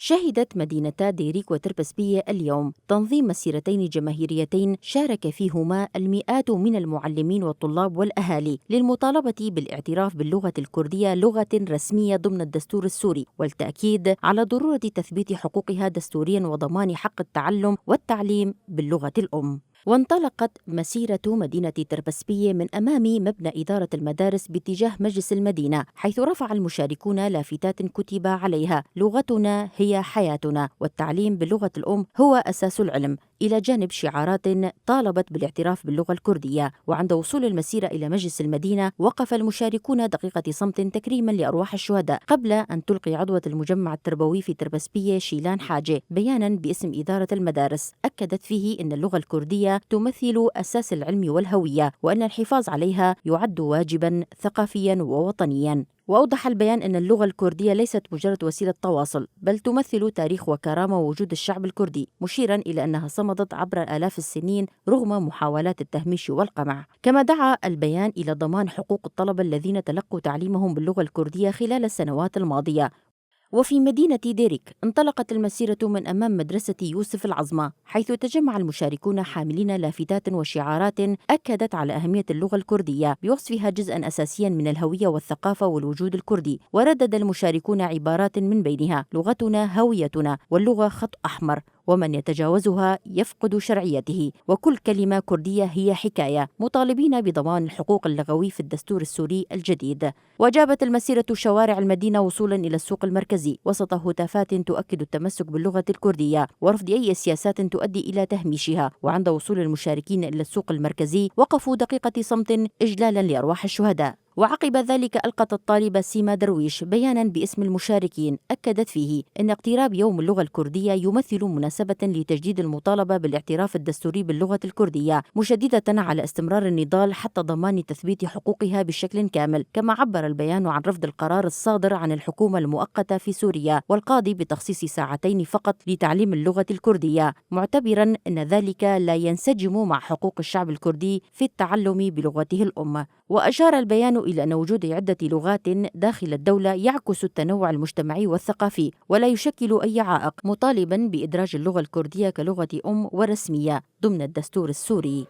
شهدت مدينتا ديريك وتربسبية اليوم تنظيم مسيرتين جماهيريتين شارك فيهما المئات من المعلمين والطلاب والأهالي للمطالبة بالاعتراف باللغة الكردية لغة رسمية ضمن الدستور السوري، والتأكيد على ضرورة تثبيت حقوقها دستوريا وضمان حق التعلم والتعليم باللغة الأم. وانطلقت مسيرة مدينة تربسبية من أمام مبنى إدارة المدارس باتجاه مجلس المدينة، حيث رفع المشاركون لافتات كتب عليها: لغتنا هي حياتنا، والتعليم باللغة الأم هو أساس العلم، إلى جانب شعارات طالبت بالاعتراف باللغة الكردية. وعند وصول المسيرة إلى مجلس المدينة وقف المشاركون دقيقة صمت تكريما لأرواح الشهداء، قبل أن تلقي عضوة المجمع التربوي في تربسبية شيلان حاجة بيانا باسم إدارة المدارس أكدت فيه أن اللغة الكردية تمثل أساس العلم والهوية، وأن الحفاظ عليها يعد واجبا ثقافيا ووطنيا. وأوضح البيان أن اللغة الكردية ليست مجرد وسيلة تواصل، بل تمثل تاريخ وكرامة ووجود الشعب الكردي، مشيرا إلى أنها صمدت عبر آلاف السنين رغم محاولات التهميش والقمع. كما دعا البيان إلى ضمان حقوق الطلبة الذين تلقوا تعليمهم باللغة الكردية خلال السنوات الماضية. وفي مدينة ديريك انطلقت المسيرة من أمام مدرسة يوسف العظمى، حيث تجمع المشاركون حاملين لافتات وشعارات أكدت على أهمية اللغة الكردية بوصفها جزءا أساسيا من الهوية والثقافة والوجود الكردي. وردد المشاركون عبارات من بينها: لغتنا هويتنا، واللغة خط أحمر، ومن يتجاوزها يفقد شرعيته، وكل كلمة كردية هي حكاية، مطالبين بضمان الحقوق اللغوي في الدستور السوري الجديد. وجابت المسيرة شوارع المدينة وصولا إلى السوق المركزي وسط هتافات تؤكد التمسك باللغة الكردية ورفض أي سياسات تؤدي إلى تهميشها. وعند وصول المشاركين إلى السوق المركزي وقفوا دقيقة صمت إجلالا لأرواح الشهداء. وعقب ذلك ألقت الطالبة سيما درويش بيانا باسم المشاركين أكدت فيه أن اقتراب يوم اللغة الكردية يمثل مناسبة لتجديد المطالبة بالاعتراف الدستوري باللغة الكردية، مشددة على استمرار النضال حتى ضمان تثبيت حقوقها بشكل كامل. كما عبر البيان عن رفض القرار الصادر عن الحكومة المؤقتة في سوريا والقاضي بتخصيص ساعتين فقط لتعليم اللغة الكردية، معتبرا أن ذلك لا ينسجم مع حقوق الشعب الكردي في التعلم بلغته الأم. وأشار البيان إلى أن وجود عدة لغات داخل الدولة يعكس التنوع المجتمعي والثقافي ولا يشكل أي عائق، مطالبا بإدراج اللغة الكردية كلغة أم ورسمية ضمن الدستور السوري.